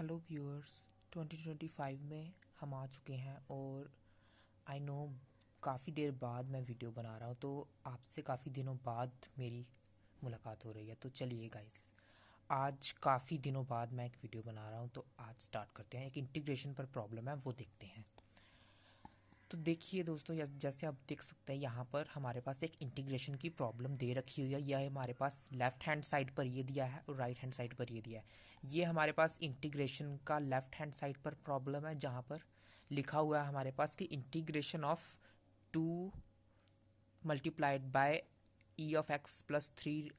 Hello viewers, 2025 में हम आ चुके हैं और आई नो काफ़ी देर बाद मैं वीडियो बना रहा हूँ, तो आपसे काफ़ी दिनों बाद मेरी मुलाकात हो रही है। तो चलिए गाइस, आज काफ़ी दिनों बाद मैं एक वीडियो बना रहा हूँ, तो आज स्टार्ट करते हैं। एक इंटीग्रेशन पर प्रॉब्लम है, वो देखते हैं। तो देखिए दोस्तों, जैसे आप देख सकते हैं यहाँ पर हमारे पास एक इंटीग्रेशन की प्रॉब्लम दे रखी हुई है। यह हमारे पास लेफ्ट हैंड साइड पर ये दिया है और राइट हैंड साइड पर ये दिया है। ये हमारे पास इंटीग्रेशन का लेफ्ट हैंड साइड पर प्रॉब्लम है, जहाँ पर लिखा हुआ है हमारे पास कि integration of 2 multiplied by e of x plus three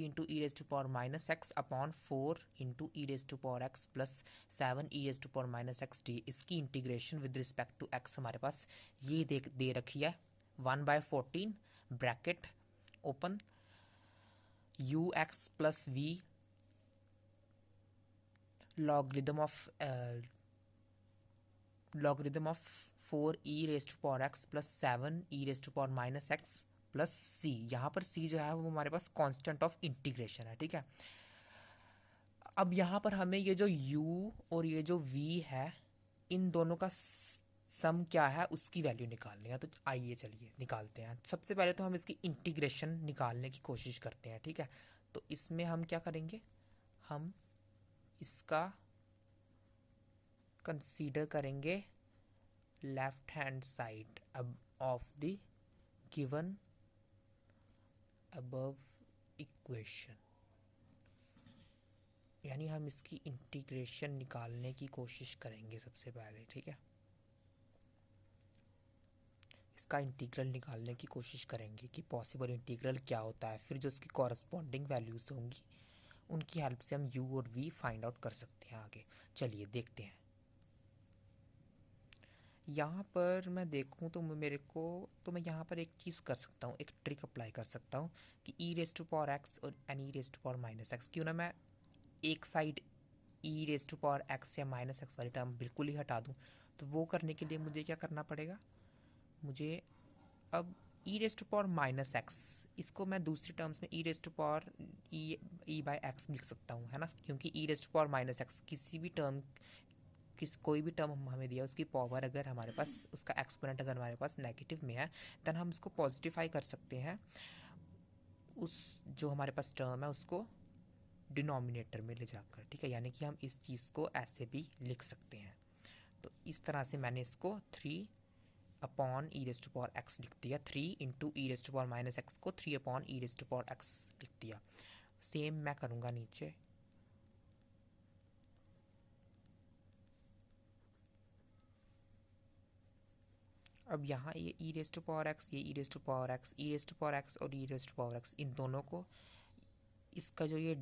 into e raise to power minus x upon 4 into e raise to power x plus 7 e raise to power minus x d. इसकी integration with respect to x हमारे पास ये दे रखी है 1/14 bracket open you x plus v logarithm of 4 e raise to power x plus 7 e raise to power minus x plus c. यहाँ पर सी जो है वो हमारे पास कांस्टेंट ऑफ इंटीग्रेशन है, ठीक है। अब यहाँ पर हमें ये जो u और ये जो v है, इन दोनों का सम क्या है उसकी वैल्यू निकालनी है। तो आइए चलिए निकालते हैं। सबसे पहले तो हम इसकी इंटीग्रेशन निकालने की कोशिश करते हैं, ठीक है। तो इसमें हम क्या करेंगे, हम इसका कंसीडर करेंगे लेफ्ट हैंड साइड अब of the given above equation, यानी हम इसकी इंटीग्रेशन निकालने की कोशिश करेंगे सबसे पहले, ठीक है। इसका इंटीग्रल निकालने की कोशिश करेंगे कि पॉसिबल इंटीग्रल क्या होता है। फिर जो उसकी कॉरस्पॉन्डिंग वैल्यूज होंगी उनकी हेल्प से हम u और v फाइंड आउट कर सकते हैं आगे। चलिए देखते हैं। यहाँ पर मैं देखूँ तो मैं यहाँ पर एक चीज़ कर सकता हूँ, एक ट्रिक अप्लाई कर सकता हूँ कि e raise to power x और and e raise to power minus x, क्यों ना मैं एक side e raise to power x या माइनस एक्स वाली टर्म बिल्कुल ही हटा दूँ। तो वो करने के लिए मुझे क्या करना पड़ेगा, मुझे अब e raise to power minus x, इसको मैं दूसरी टर्म्स में e raise to power e by x लिख सकता हूँ, है ना। क्योंकि e raise to power minus x कोई भी टर्म हमें दिया, उसकी पावर अगर हमारे पास, उसका एक्सपोनेंट अगर हमारे पास नेगेटिव में है, देन हम उसको पॉजिटिफाई कर सकते हैं। उस जो हमारे पास टर्म है उसको डिनोमिनेटर में ले जाकर, ठीक है। यानी कि हम इस चीज़ को ऐसे भी लिख सकते हैं। तो इस तरह से मैंने इसको 3 upon e raise to power x लिख दिया। 3 into e raise to power minus x को 3 upon e raise to power x लिख दिया। सेम मैं करूँगा नीचे। अब यहाँ ये e raise to power x, ये e raise to power x, e raise to power x और e raise to power x, इन दोनों को, इसका जो ये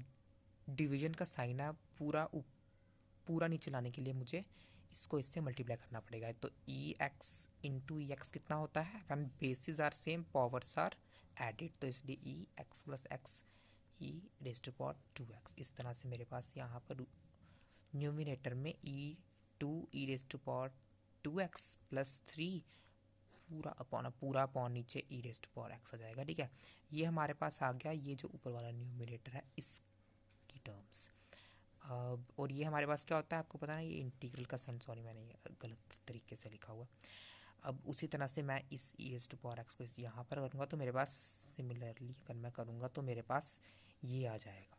डिवीजन का साइन है पूरा नीचे लाने के लिए मुझे इसको इससे मल्टीप्लाई करना पड़ेगा। तो e x into e x कितना होता है, when bases are same powers are added, तो इसलिए e x plus x e raise to power 2x। इस तरह से मेरे पास यहाँ पर न्यूमिनेटर में e raise to power 2x plus 3 पूरा अपॉन नीचे e raise to power x आ जाएगा, ठीक है। ये हमारे पास आ गया, ये जो ऊपर वाला न्यूमिनेटर है इसकी टर्म्स। और ये हमारे पास क्या होता है आपको पता है, ये इंटीग्रल का साइन, सॉरी मैंने ये गलत तरीके से लिखा हुआ। अब उसी तरह से मैं इस ई रेज टू पावर एक्स को इस यहाँ पर करूँगा, तो मेरे पास सिमिलरली अगर मैं करूँगा तो मेरे पास ये आ जाएगा।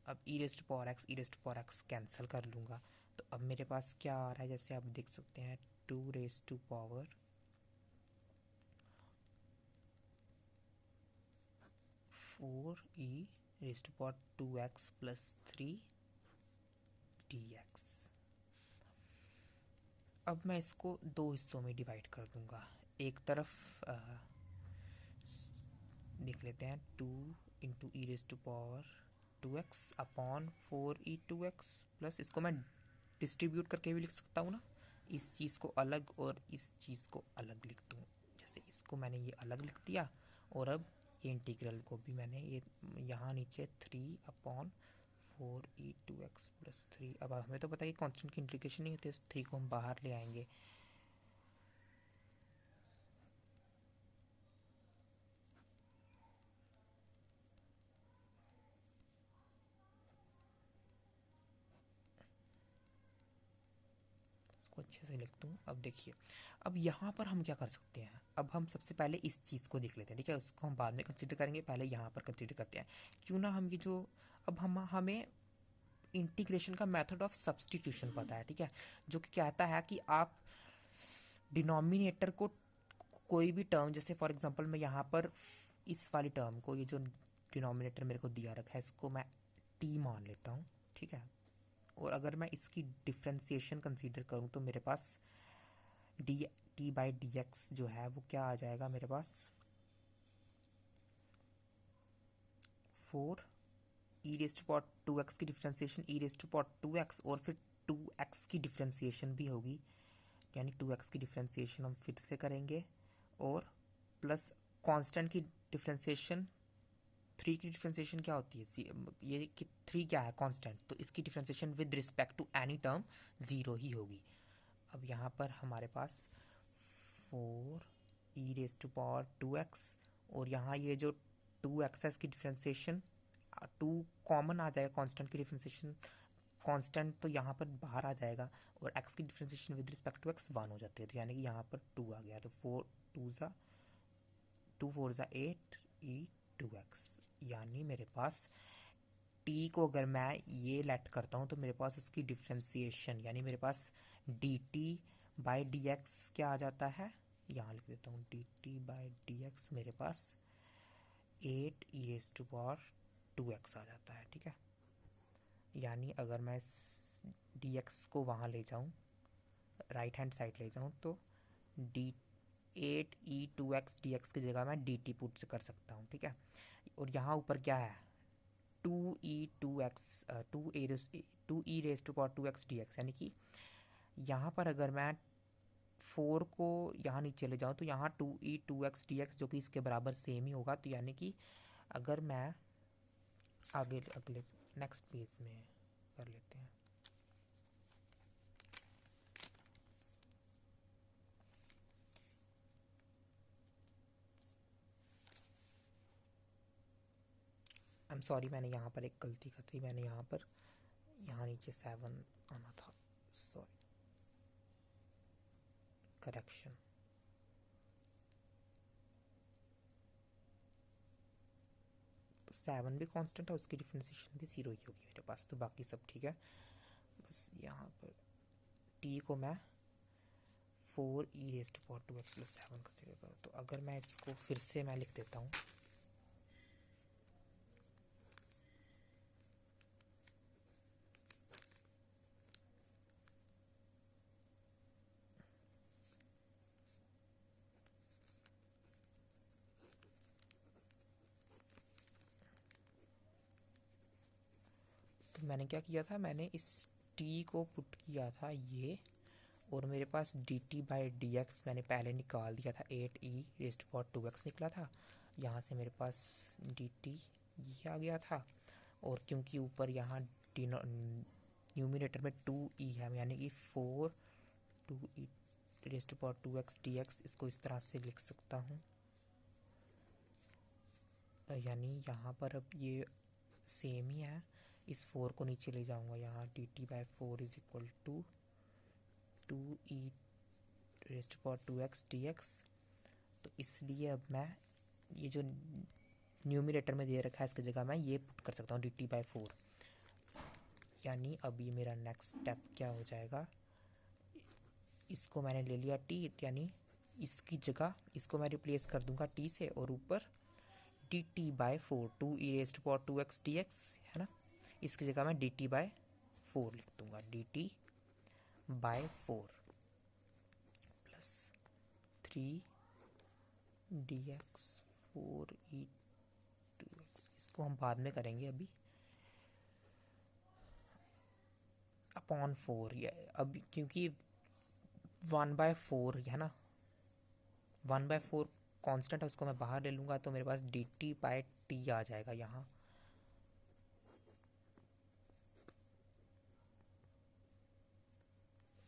अब e raise to power x cancel कर लूँगा, तो अब मेरे पास क्या आ रहा है, जैसे आप देख सकते हैं 2 raise to power 4 e raise to power 2x plus 3 dx। अब मैं इसको दो हिस्सों में डिवाइड कर दूंगा। एक तरफ लिख लेते हैं 2 into e raise to power 2x upon 4e2x plus, इसको मैं डिस्ट्रीब्यूट करके भी लिख सकता हूँ ना, इस चीज़ को अलग और इस चीज़ को अलग लिख दूँ। जैसे इसको मैंने ये अलग लिख दिया, और अब ये इंटीग्रल को भी मैंने ये यहाँ नीचे 3 अपॉन 4e2x प्लस 3। अब हमें तो पता है कि कांस्टेंट की इंटीग्रेशन नहीं होती, इस 3 को हम बाहर ले आएंगे। इसको अच्छे से लिखता हूँ। अब देखिए, अब यहाँ पर हम क्या कर सकते हैं, अब हम सबसे पहले इस चीज़ को देख लेते हैं, ठीक है, उसको हम बाद में कंसिडर करेंगे, पहले यहाँ पर कंसिडर करते हैं। क्यों ना हम ये जो, अब हमें इंटीग्रेशन का मेथड ऑफ सब्सटीट्यूशन पता है, ठीक है, जो कि कहता है कि आप डिनोमिनेटर को कोई भी टर्म, जैसे फॉर एग्जांपल मैं यहाँ पर इस वाली टर्म को, ये जो डिनोमिनेटर मेरे को दिया रखा है, इसको मैं टी मान लेता हूँ, ठीक है, और अगर मैं इसकी डिफ्रेंसिएशन कंसीडर करूँ तो मेरे पास d t by d x जो है वो क्या आ जाएगा मेरे पास, 4 e raise to power 2x की differentiation e raise to power 2x, और फिर 2x की डिफ्रेंसिएशन भी होगी, यानी 2x की डिफ्रेंसिएशन हम फिर से करेंगे, और प्लस कांस्टेंट की डिफ्रेंसिएशन, 3 की डिफ्रेंसिएशन क्या होती है, ये कि 3 क्या है कांस्टेंट, तो इसकी differentiation with respect to any term 0 ही होगी। अब यहाँ पर हमारे पास 4 e raise to power 2x, और यहाँ ये जो 2x है इसकी डिफ्रेंसिएशन 2 कॉमन आ जाएगा, कांस्टेंट की डिफ्रेंसिएशन, कांस्टेंट तो यहाँ पर बाहर आ जाएगा, और x की differentiation with respect to x 1 हो जाती है, तो यानी कि यहाँ पर 2 आ गया, तो 4 4 ज़ा 8 ई 2x, यानी मेरे पास t को अगर मैं ये लेट करता हूँ तो मेरे पास इसकी डिफ्रेंसिएशन, यानी मेरे पास dt बाई डी एक्स क्या आ जाता है, यहाँ लिख देता हूँ dt बाई डी एक्स मेरे पास 8 ई रेज टू पावर 2x आ जाता है, ठीक है, यानी अगर मैं इस dx को वहाँ ले जाऊँ, राइट हैंड साइड ले जाऊँ, तो डी 8 ई 2x dx की जगह मैं dt पुट कर सकता हूँ, ठीक है, और यहाँ ऊपर क्या है 2 e raise to power 2x dx, यानी कि यहाँ पर अगर मैं 4 को यहाँ नीचे ले जाऊँ तो यहाँ 2e 2x dx जो कि इसके बराबर सेम ही होगा, तो यानी कि अगर मैं आगे अगले नेक्स्ट पेज में कर लेते हैं, आई एम सॉरी, मैंने यहाँ पर एक गलती कर दी, मैंने यहाँ नीचे 7 आना था, सॉरी, करेक्शन, तो 7 भी कांस्टेंट है, उसकी डिफ्रेंसिएशन भी 0 ही होगी मेरे पास, तो बाकी सब ठीक है, बस यहाँ पर t को मैं 4 e raise to power 2x plus 7 consider करूँ, तो अगर मैं इसको फिर से मैं लिख देता हूँ, तो मैंने क्या किया था, मैंने इस t को पुट किया था ये, और मेरे पास dt बाई डी एक्स मैंने पहले निकाल दिया था, 8 ई रेज टू पावर 2x निकला था, यहाँ से मेरे पास dt ये आ गया था, और क्योंकि ऊपर यहाँ न्यूमिनेटर में 2e है, यानी कि 4 2e raise to power 2x dx, इसको इस तरह से लिख सकता हूँ, यानी यहाँ पर अब ये सेम ही है, इस 4 को नीचे ले जाऊँगा, यहाँ dt by 4 is equal to 2e raise to power 2x dx, तो इसलिए अब मैं ये जो न्यूमिनेटर में दे रखा है इसकी जगह मैं ये पुट कर सकता हूँ dt बाई 4, यानी अब ये मेरा नेक्स्ट स्टेप क्या हो जाएगा, इसको मैंने ले लिया t, यानी इसकी जगह इसको मैं रिप्लेस कर दूंगा t से, और ऊपर dt by 4 2 e raise to power 2x dx है ना, इसकी जगह मैं dt बाई 4 लिख दूंगा, dt by 4 plus 3 dx 4 E 2x, इसको हम बाद में करेंगे, अभी अपॉन 4, या अभी क्योंकि 1/4 है ना, 1/4 कांस्टेंट है, उसको मैं बाहर ले लूँगा, तो मेरे पास dt बाई t आ जाएगा यहाँ,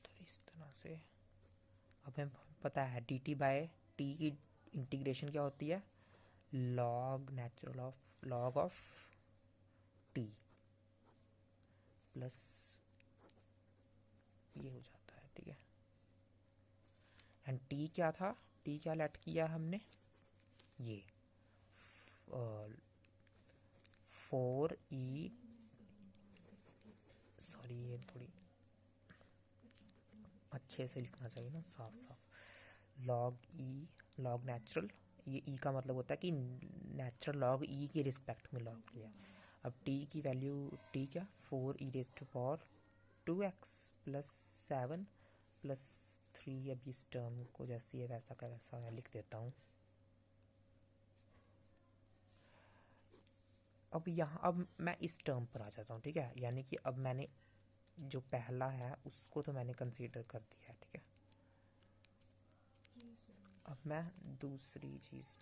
तो इस तरह से अब हमें पता है dt बाई t की इंटीग्रेशन क्या होती है, log ऑफ t प्लस ये हो जाता है, ठीक है, एंड टी क्या था, टी क्या लेट किया हमने, ये 4e, सॉरी ये थोड़ी अच्छे से लिखना चाहिए ना, साफ साफ, लॉग ई, लॉग नेचुरल, ये ई का मतलब होता है कि नेचुरल लॉग ई के रिस्पेक्ट में लॉग लिया। अब टी की वैल्यू, टी क्या, 4e⁴ 2x प्लस 7 प्लस 3, अब इस टर्म को जैसे ये वैसा का वैसा मैं लिख देता हूँ। अब यहाँ अब मैं इस टर्म पर आ जाता हूँ, ठीक है, यानी कि अब मैंने जो पहला है उसको तो मैंने कंसीडर कर दिया है, ठीक है। अब मैं दूसरी चीज़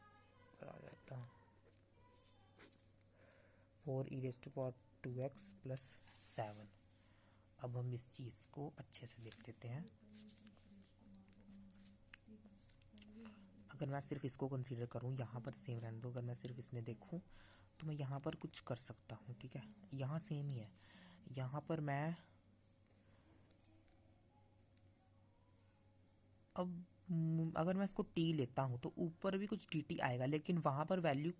पर आ जाता हूँ, 4e⁴ 2x प्लस 7। अब हम इस चीज़ को अच्छे से देख लेते हैं। अगर मैं सिर्फ इसको कंसीडर करूँ, यहाँ पर सेम रहने दो, अगर मैं सिर्फ इसमें देखूँ तो मैं यहाँ पर कुछ कर सकता हूँ, ठीक है, यहाँ सेम ही है। यहाँ पर मैं अब अगर मैं इसको टी लेता हूँ तो ऊपर भी कुछ टी टी आएगा, लेकिन वहाँ पर वैल्यू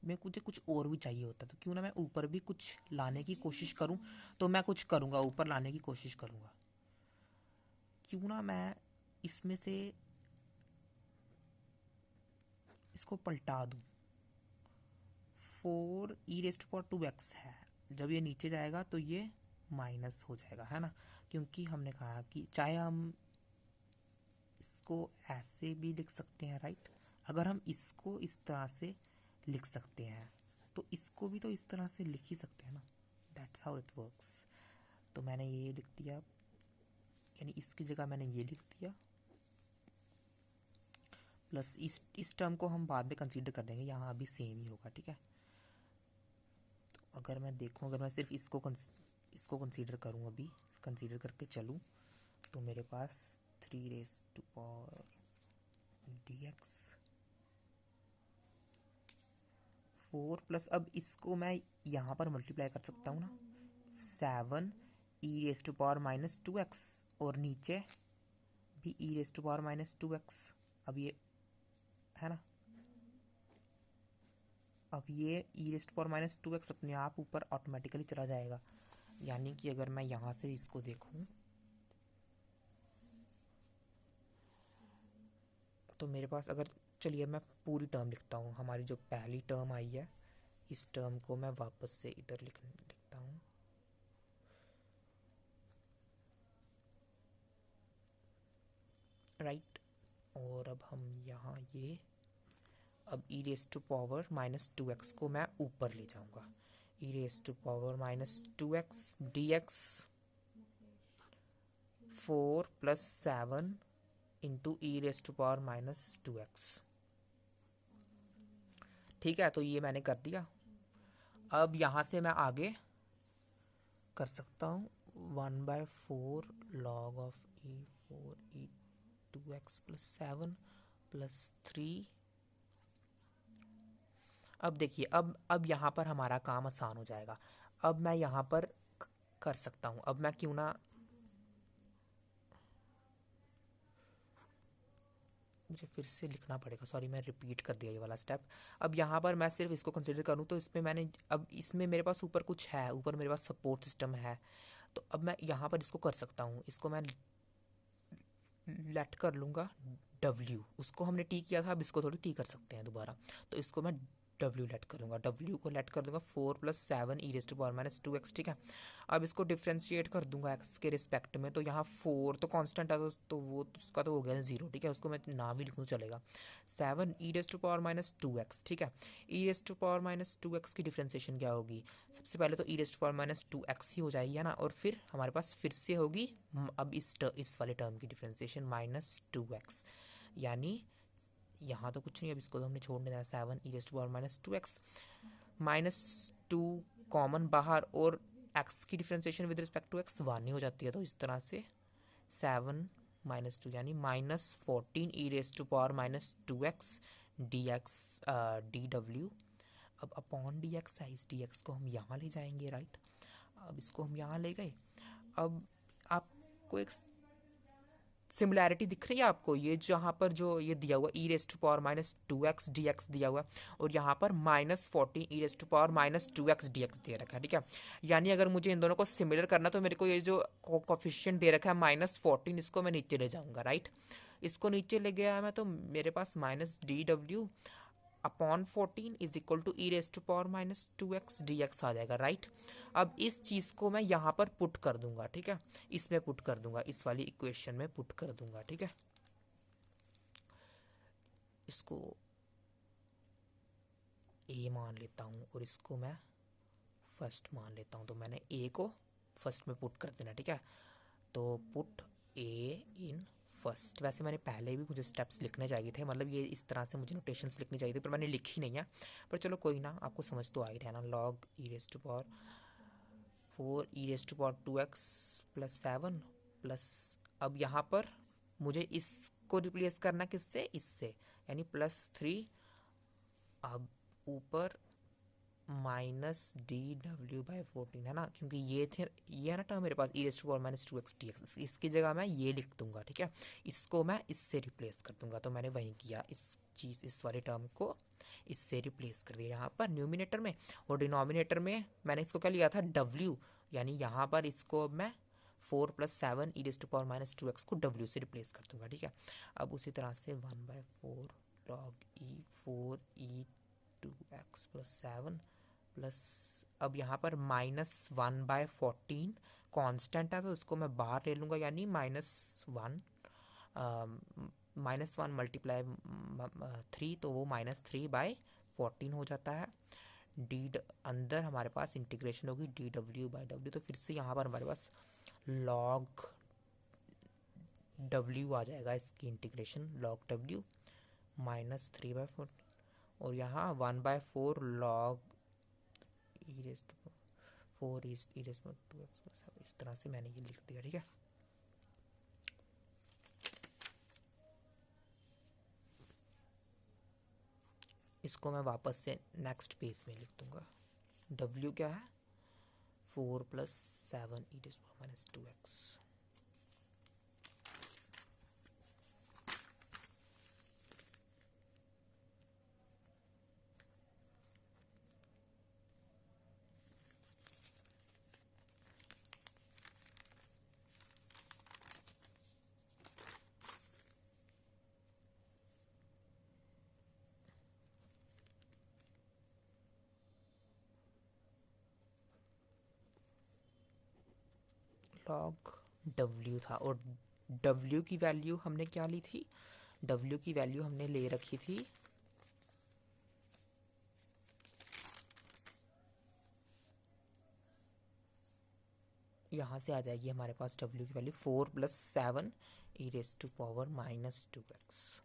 में कुछ और भी चाहिए होता, तो क्यों ना मैं ऊपर भी कुछ लाने की कोशिश करूँ, तो मैं कुछ करूँगा, ऊपर लाने की कोशिश करूँगा। क्यों ना मैं इसमें से इसको पलटा दूँ, 4e⁴ है, जब ये नीचे जाएगा तो ये माइनस हो जाएगा, है ना, क्योंकि हमने कहा कि चाहे हम इसको ऐसे भी लिख सकते हैं, राइट, अगर हम इसको इस तरह से लिख सकते हैं तो इसको भी तो इस तरह से लिख ही सकते हैं ना, दैट्स हाउ इट वर्क्स। तो मैंने ये लिख दिया, यानी इसकी जगह मैंने ये लिख दिया, प्लस इस टर्म को हम बाद में कंसीडर कर देंगे, यहाँ अभी सेम ही होगा, ठीक है। तो अगर मैं देखूँ, अगर मैं सिर्फ इसको कंसीडर करूँ, अभी कंसीडर करके चलूँ, तो मेरे पास 3dx 4 प्लस, अब इसको मैं यहाँ पर मल्टीप्लाई कर सकता हूँ ना, 7e⁻²x, और नीचे भी e⁻²x। अब ये है ना, अब ये e⁻² अपने आप ऊपर ऑटोमेटिकली चला जाएगा, यानी कि अगर मैं यहाँ से इसको देखूँ तो मेरे पास, अगर चलिए मैं पूरी टर्म लिखता हूँ, हमारी जो पहली टर्म आई है इस टर्म को मैं वापस से इधर लिखता हूँ, राइट। और अब हम यहाँ ये, अब e⁻² को मैं ऊपर ले जाऊँगा, e⁻² dx 4 plus 7 into e⁻²x, ठीक है। तो ये मैंने कर दिया। अब यहाँ से मैं आगे कर सकता हूँ 1/4 log of e⁴e²x plus 7 plus 3। अब देखिए, अब यहाँ पर हमारा काम आसान हो जाएगा। अब मैं यहाँ पर कर सकता हूँ, अब मैं क्यों ना, मुझे फिर से लिखना पड़ेगा, सॉरी मैं रिपीट कर दिया ये वाला स्टेप। अब यहाँ पर मैं सिर्फ इसको कंसिडर करूँ तो इसमें मैंने, अब इसमें मेरे पास ऊपर कुछ है, ऊपर मेरे पास सपोर्ट सिस्टम है, तो अब मैं यहाँ पर इसको कर सकता हूँ, इसको मैं लेट कर लूँगा W, उसको हमने टी किया था, अब इसको थोड़ी टी कर सकते हैं दोबारा, तो इसको मैं W लेट कर लूँगा, W को लेट कर दूँगा 4 प्लस 7 e⁻²x, ठीक है। अब इसको डिफ्रेंशिएट कर दूंगा x के रिस्पेक्ट में, तो यहाँ 4 तो कांस्टेंट है, तो वो उसका तो हो गया 0, ठीक है, उसको मैं ना भी लिखूँ चलेगा। 7 e⁻²x, ठीक है। e⁻² की डिफ्रेंशिएशन क्या होगी, सबसे पहले तो e⁻² ही हो जाएगी, है ना, और फिर हमारे पास फिर से होगी अब इस वाले टर्म की डिफ्रेंशिएशन -2x, यानी यहाँ तो कुछ नहीं, अब इसको तो हमने छोड़ देना है, 7 e⁻²x -2 कॉमन बाहर, और x की differentiation with respect to x 1 ही हो जाती है, तो इस तरह से 7 -2 यानी -14 e⁻² dx dw। अब अपॉन dx है, इस dx को हम यहाँ ले जाएंगे, राइट। अब इसको हम यहाँ ले गए। अब आपको एक सिमिलैरिटी दिख रही है आपको, ये जहाँ पर जो ये दिया हुआ e raise to power minus two x d x दिया हुआ, और यहाँ पर -14 e raise to power minus two x d x दे रखा है, ठीक है। यानी अगर मुझे इन दोनों को सिमिलर करना तो मेरे को ये जो कोफिशिएंट दे रखा है -14, इसको मैं नीचे ले जाऊंगा, राइट। इसको नीचे ले गया मैं तो मेरे पास -dw upon 14 is equal to e raise to power minus two x d x आ जाएगा, राइट। अब इस चीज़ को मैं यहाँ पर पुट कर दूंगा, ठीक है, इसमें पुट कर दूंगा, इस वाली इक्वेशन में पुट कर दूंगा, ठीक है। इसको ए मान लेता हूँ और इसको मैं फर्स्ट मान लेता हूँ, तो मैंने ए को फर्स्ट में पुट कर देना, ठीक है। तो पुट ए इन फर्स्ट, वैसे मैंने पहले भी मुझे स्टेप्स लिखने चाहिए थे, मतलब ये इस तरह से मुझे नोटेशंस लिखनी चाहिए थी, पर मैंने लिखी नहीं है, पर चलो कोई ना, आपको समझ तो आ ही रहना। Log e raise to power 4 e raise to power 2x plus 7 plus, अब यहाँ पर मुझे इसको रिप्लेस करना किससे, इससे, यानी +3, अब ऊपर -dw/14 है ना, क्योंकि ये थे, ये है ना टर्म मेरे पास e raise to power minus two x d x, इसकी जगह मैं ये लिख दूंगा, ठीक है। इसको मैं इससे रिप्लेस कर दूंगा, तो मैंने वही किया, इस वाले टर्म को इससे रिप्लेस कर दिया यहाँ पर न्यूमिनेटर में, और डिनोमिनेटर में मैंने इसको क्या लिया था, w, यानी यहाँ पर इसको अब मैं 4 + 7 e raise to power minus two x को w से रिप्लेस कर दूंगा, ठीक है। अब उसी तरह से 1/4 log e 4e 2x + 7 plus, अब यहाँ पर -1/14 कांस्टेंट है, तो उसको मैं बाहर ले लूँगा, यानी -1 मल्टीप्लाई 3, तो वो -3/14 हो जाता है। अंदर हमारे पास इंटीग्रेशन होगी dw/w, तो फिर से यहाँ पर हमारे पास log w आ जाएगा, इसकी इंटीग्रेशन log w -3/4, और यहाँ 1/4 log e raise to 4 e raise to 2x, इस तरह से मैंने ये लिख दिया, ठीक है। इसको मैं वापस से नेक्स्ट पेज में लिख दूंगा। w क्या है, 4 + 7 e raise to minus 2x, log w था, और w की वैल्यू हमने क्या ली थी, w की वैल्यू हमने ले रखी थी यहाँ से आ जाएगी हमारे पास w की value 4 + 7 e raise to power minus 2x,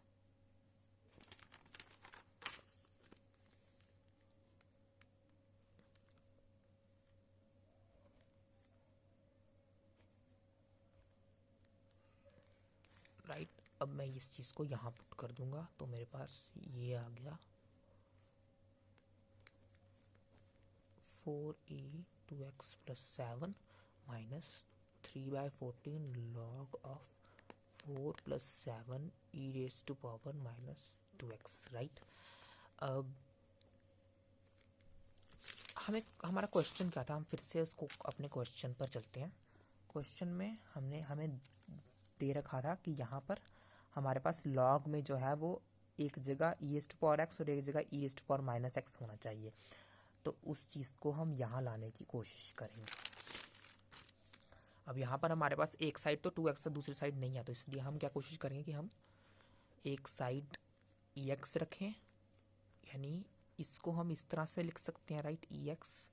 right. अब मैं इस चीज़ को यहाँ पुट कर दूंगा, तो मेरे पास ये आ गया 4e 2x + 7 -3/14 log of 4 + 7 e raise to power minus 2x, right. अब हमारा क्वेश्चन क्या था, हम फिर से उसको अपने क्वेश्चन पर चलते हैं। क्वेश्चन में हमें दे रखा था कि यहाँ पर हमारे पास लॉग में जो है वो एक जगह e raise to power x और एक जगह e raise to power minus x होना चाहिए, तो उस चीज़ को हम यहाँ लाने की कोशिश करेंगे। अब यहाँ पर हमारे पास एक साइड तो 2x है, दूसरी साइड नहीं है, तो इसलिए हम क्या कोशिश करेंगे कि हम एक साइड ex रखें, यानी इसको हम इस तरह से लिख सकते हैं, right, ex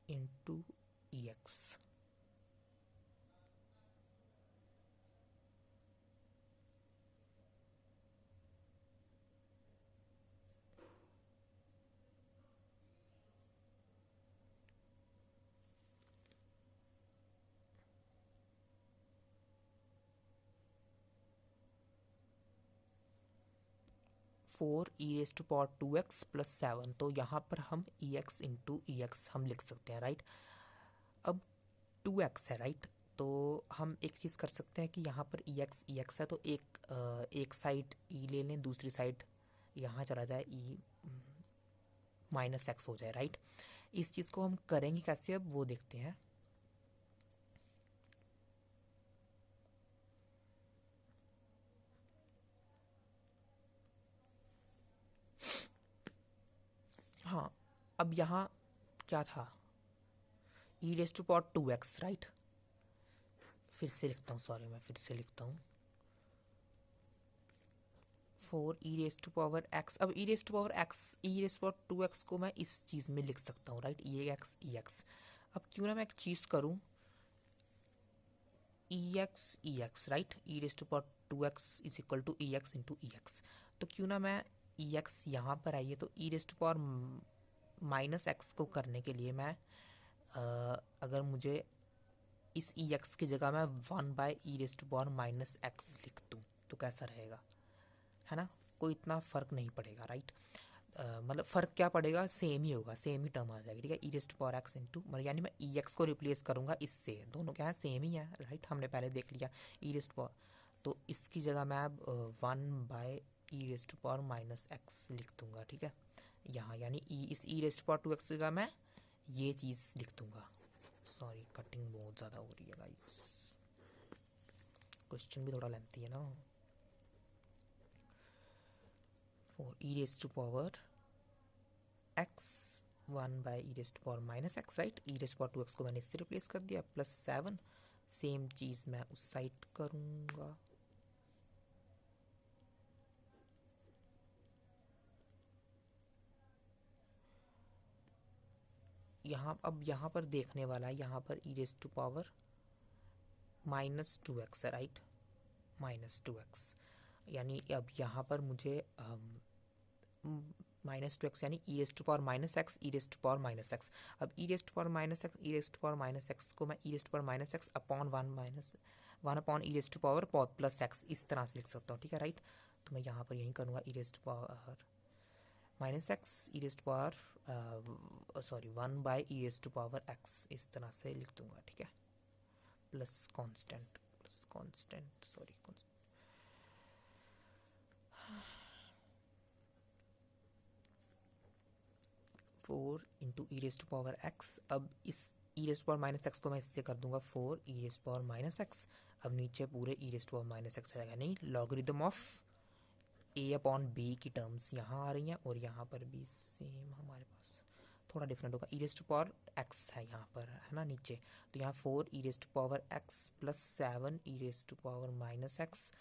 into ex, four e raise to power 2x + 7, तो यहाँ पर हम ex इंटू ex हम लिख सकते हैं, राइट। अब 2x है, राइट, तो हम एक चीज़ कर सकते हैं कि यहाँ पर ई एक्स है तो एक साइड ई ले लें, दूसरी साइड यहाँ चला जाए ई माइनस एक्स हो जाए, राइट। इस चीज़ को हम करेंगे कैसे, अब वो देखते हैं। हाँ, अब यहाँ क्या था, e raise to power 2x, right. फिर से लिखता हूँ, सॉरी मैं फिर से लिखता हूँ, 4 e raise to power x। अब e raise to power x, e raise to power 2x को मैं इस चीज़ में लिख सकता हूँ, राइट, ई एक्स। अब क्यों ना मैं एक चीज़ करूँ, e x, right, e raise to power 2x is equal to e x into e x. तो क्यों ना मैं ई एक्स यहाँ पर आइए, तो e raise to power minus x को करने के लिए मैं अगर मुझे इस ई एक्स की जगह मैं 1/e⁻⁻x लिख दूँ तो कैसा रहेगा, है ना। कोई इतना फ़र्क नहीं पड़ेगा, राइट। मतलब फ़र्क क्या पड़ेगा, सेम ही होगा, सेम ही टर्म आ जाएगी, ठीक है। e⁻x इंटू, यानी मैं ई एक्स को रिप्लेस करूँगा इससे, दोनों क्या है, सेम ही है, राइट। हमने पहले देख लिया ई तो इसकी जगह मैं अब 1/e⁻⁻x लिख दूँगा, ठीक है यहाँ, यानी इस e⁻2x की जगह मैं ये चीज़ लिख दूँगा। सॉरी कटिंग बहुत ज़्यादा हो रही है गाइस, क्वेश्चन भी थोड़ा लेंथी है ना। For e⁻x 1/e⁻⁻x, right. e⁻2x को मैंने इससे रिप्लेस कर दिया, +7। सेम चीज़ मैं उस साइड करूँगा, यहाँ। अब यहाँ पर देखने वाला है, यहाँ पर e⁻⁻2x है, राइट, -2x। यानी अब यहाँ पर मुझे -2x यानी e⁻⁻x, e⁻⁻x। अब e⁻⁻x, e⁻⁻x को मैं e⁻⁻x अपॉन 1/e⁻+x इस तरह से लिख सकता हूँ, ठीक है, राइट। तो मैं यहाँ पर यही करूँगा, e⁻⁻x, सॉरी 1/e⁻x इस तरह से लिख दूँगा, ठीक है, plus constant, sorry 4 into e⁻x। अब इस e⁻⁻x को मैं इससे कर दूंगा 4 e⁻⁻x। अब नीचे पूरे e⁻⁻x आएगा, नहीं, लॉगरिदम ऑफ a/b की टर्म्स यहाँ आ रही हैं, और यहाँ पर भी सेम हमारे पास थोड़ा डिफरेंट होगा, e⁻x है यहाँ पर, है ना, नीचे। तो यहाँ 4 e⁻x +7 e⁻⁻x